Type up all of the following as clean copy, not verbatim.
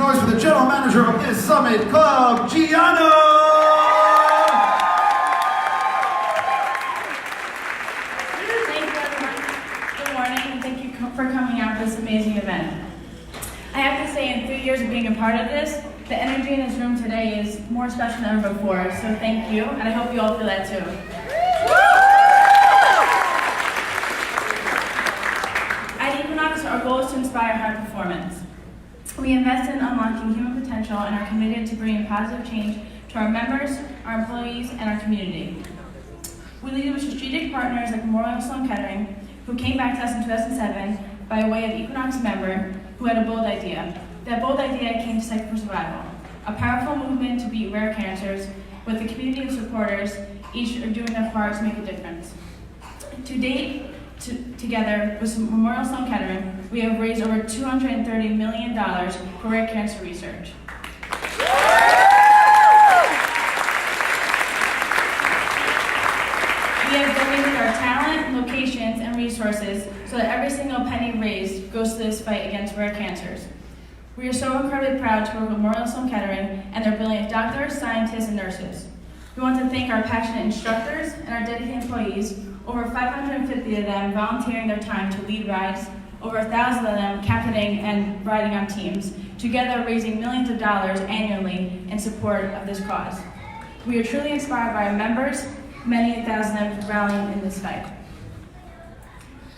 noise for the general manager of this summit club, Gianna! Thank you, everyone. Good morning, and thank you for coming out to this amazing event. I have to say, in 3 years of being a part of this, the energy in this room today is more special than ever before, so thank you, and I hope you all feel that too. At Equinox, our goal is to inspire high performance. We invest in unlocking human potential and are committed to bringing positive change to our members, our employees, and our community. We lead with strategic partners like Memorial Sloan Kettering, who came back to us in 2007 by way of Equinox member who had a bold idea. That bold idea came to Cycle for Survival, a powerful movement to beat rare cancers with a community of supporters, each are doing their part to make a difference. To date, together with Memorial Sloan Kettering, we have raised over $230 million for rare cancer research. We have donated our talent, locations, and resources so that every single penny raised goes to this fight against rare cancers. We are so incredibly proud to work with Memorial Sloan Kettering and their brilliant doctors, scientists, and nurses. We want to thank our passionate instructors and our dedicated employees, over 550 of them volunteering their time to lead rides, over 1,000 of them captaining and riding on teams, together raising millions of dollars annually in support of this cause. We are truly inspired by our members, many thousands of them rallying in this fight.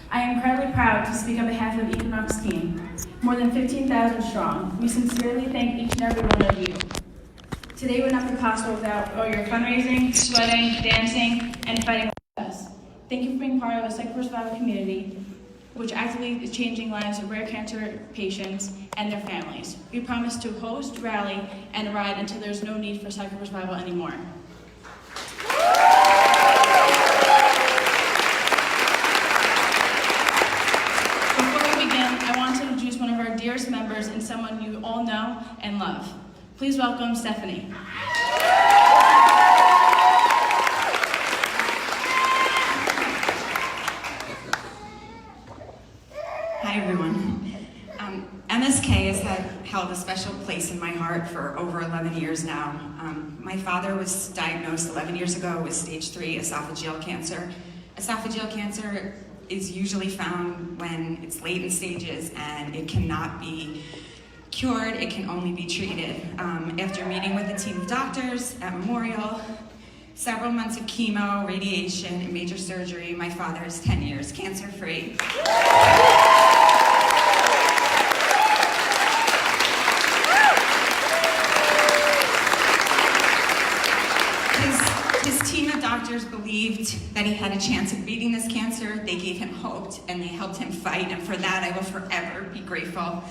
I am incredibly proud to speak on behalf of the Equinox team, more than 15,000 strong. We sincerely thank each and every one of you. Today would not be possible without all your fundraising, sweating, dancing, and fighting with us. Thank you for being part of the Cycle for Survival community, which actively is changing lives of rare cancer patients and their families. We promise to host, rally, and ride until there's no need for Cycle for Survival anymore. Before we begin, I want to introduce one of our dearest members and someone you all know and love. Please welcome Stephanie. Hi, everyone. MSK has held a special place in my heart for over 11 years now. My father was diagnosed 11 years ago with stage 3 esophageal cancer. Esophageal cancer is usually found when it's late in stages and it cannot be cured, it can only be treated. After meeting with a team of doctors at Memorial, several months of chemo, radiation, and major surgery, my father is 10 years cancer-free. His team of doctors believed that he had a chance of beating this cancer. They gave him hope, and they helped him fight, and for that I will forever be grateful.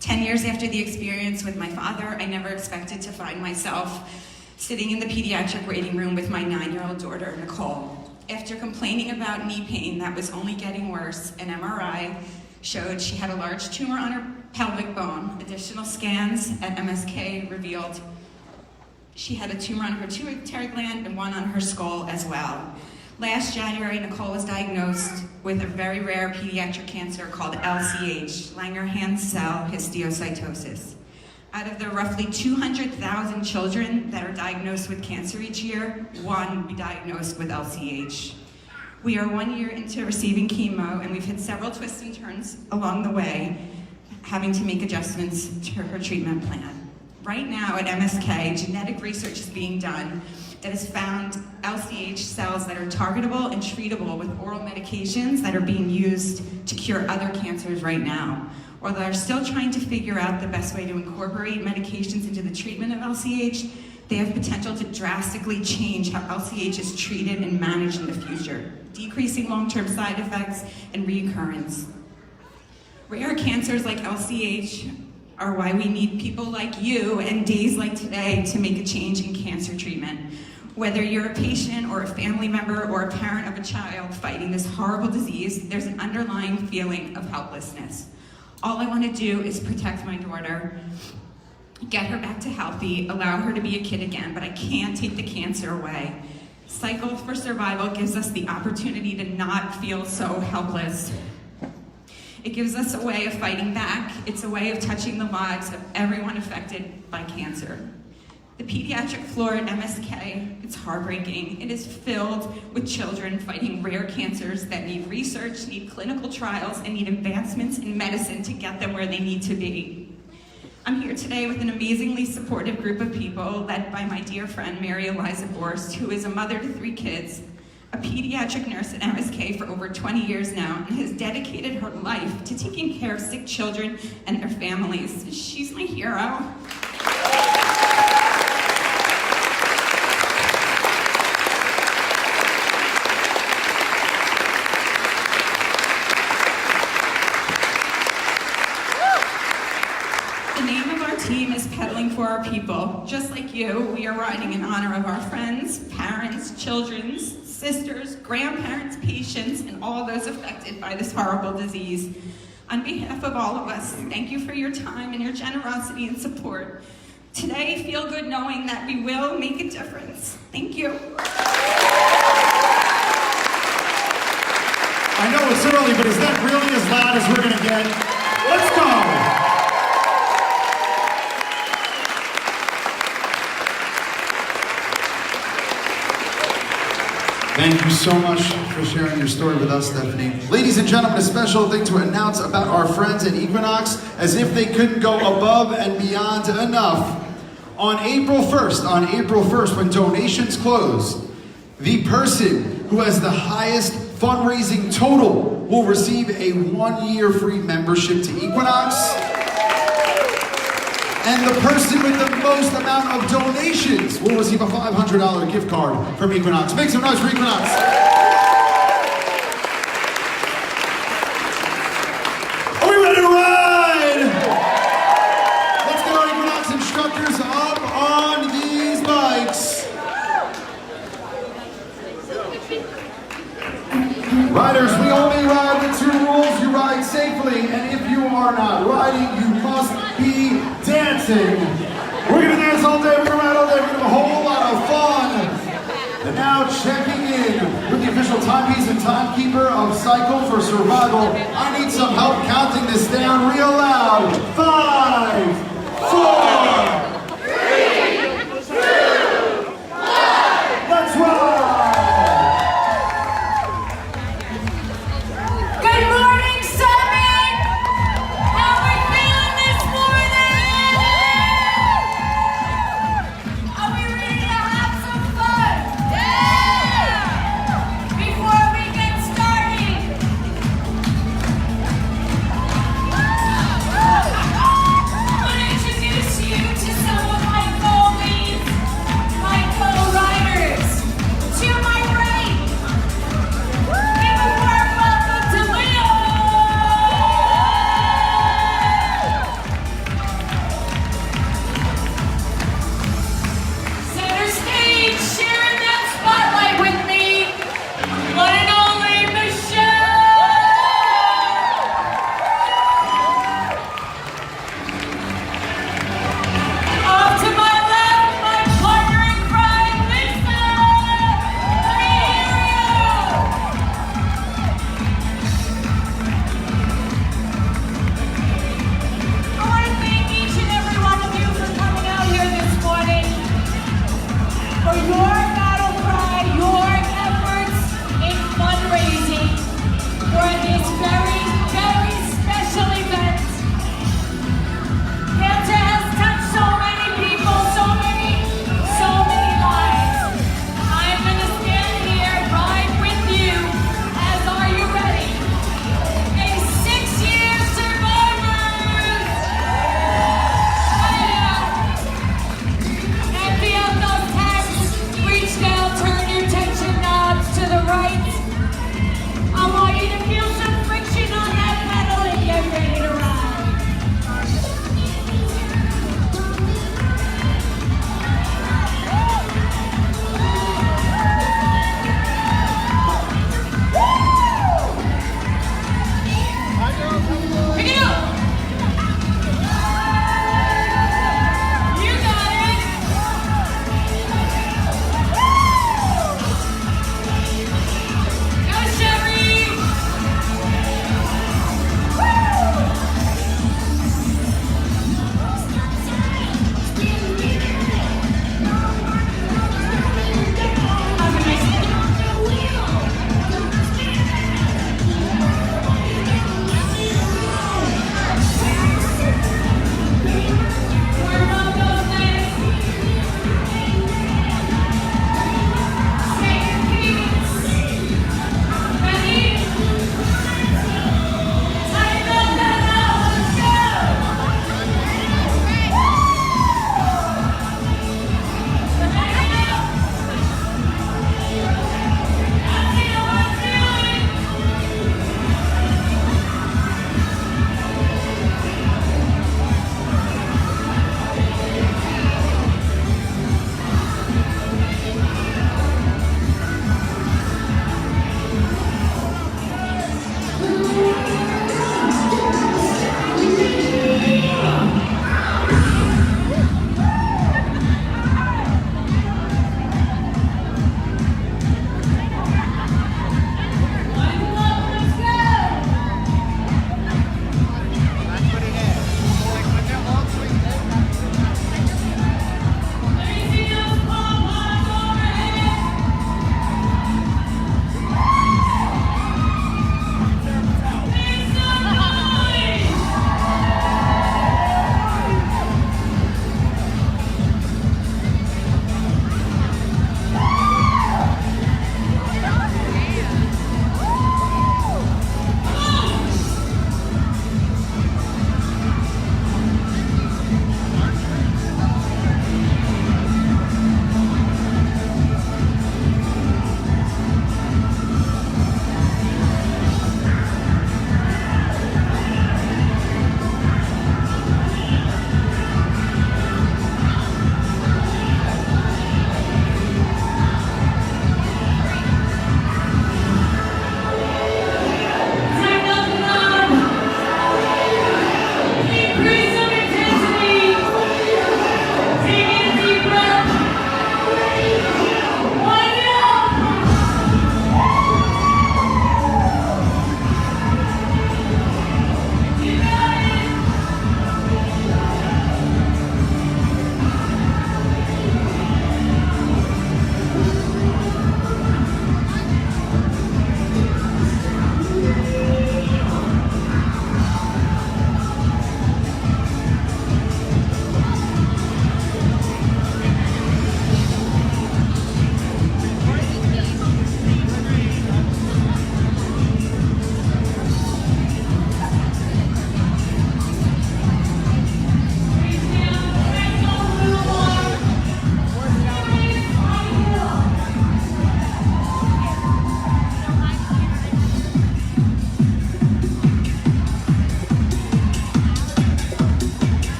10 years after the experience with my father, I never expected to find myself sitting in the pediatric waiting room with my 9-year-old daughter, Nicole. After complaining about knee pain that was only getting worse, an MRI showed she had a large tumor on her pelvic bone. Additional scans at MSK revealed she had a tumor on her pituitary gland and one on her skull as well. Last January, Nicole was diagnosed with a very rare pediatric cancer called LCH, Langerhans cell histiocytosis. Out of the roughly 200,000 children that are diagnosed with cancer each year, one will be diagnosed with LCH. We are 1 year into receiving chemo, and we've had several twists and turns along the way, having to make adjustments to her treatment plan. Right now at MSK, genetic research is being done that has found LCH cells that are targetable and treatable with oral medications that are being used to cure other cancers right now. While they're still trying to figure out the best way to incorporate medications into the treatment of LCH, they have potential to drastically change how LCH is treated and managed in the future, decreasing long-term side effects and reoccurrence. Rare cancers like LCH are why we need people like you and days like today to make a change in cancer treatment. Whether you're a patient or a family member or a parent of a child fighting this horrible disease, there's an underlying feeling of helplessness. All I want to do is protect my daughter, get her back to healthy, allow her to be a kid again, but I can't take the cancer away. Cycle for Survival gives us the opportunity to not feel so helpless. It gives us a way of fighting back. It's a way of touching the lives of everyone affected by cancer. The pediatric floor at MSK, it's heartbreaking. It is filled with children fighting rare cancers that need research, need clinical trials, and need advancements in medicine to get them where they need to be. I'm here today with an amazingly supportive group of people led by my dear friend Mary Eliza Borst, who is a mother to 3 kids, a pediatric nurse at MSK for over 20 years now, and has dedicated her life to taking care of sick children and their families. She's my hero. Team is pedaling for our people. Just like you, we are riding in honor of our friends, parents, children, sisters, grandparents, patients, and all those affected by this horrible disease. On behalf of all of us, thank you for your time and your generosity and support. Today, feel good knowing that we will make a difference. Thank you. I know it's early, but is that really as loud as we're gonna get? Let's go! Thank you so much for sharing your story with us, Stephanie. Ladies and gentlemen, a special thing to announce about our friends at Equinox, as if they couldn't go above and beyond enough. On April 1st, when donations close, the person who has the highest fundraising total will receive a 1-year free membership to Equinox. And the person with the most amount of donations will receive a $500 gift card from Equinox. Make some noise for Equinox. Are we ready to ride? Let's get our Equinox instructors up on these bikes. Riders, we only ride with 2 rules. You ride safely, and if you are not riding, you must be dancing. We're gonna dance all day, we're gonna ride all day, we're gonna have a whole lot of fun. And now checking in with the official timepiece and timekeeper of Cycle for Survival. I need some help counting this down real loud. 5, 4,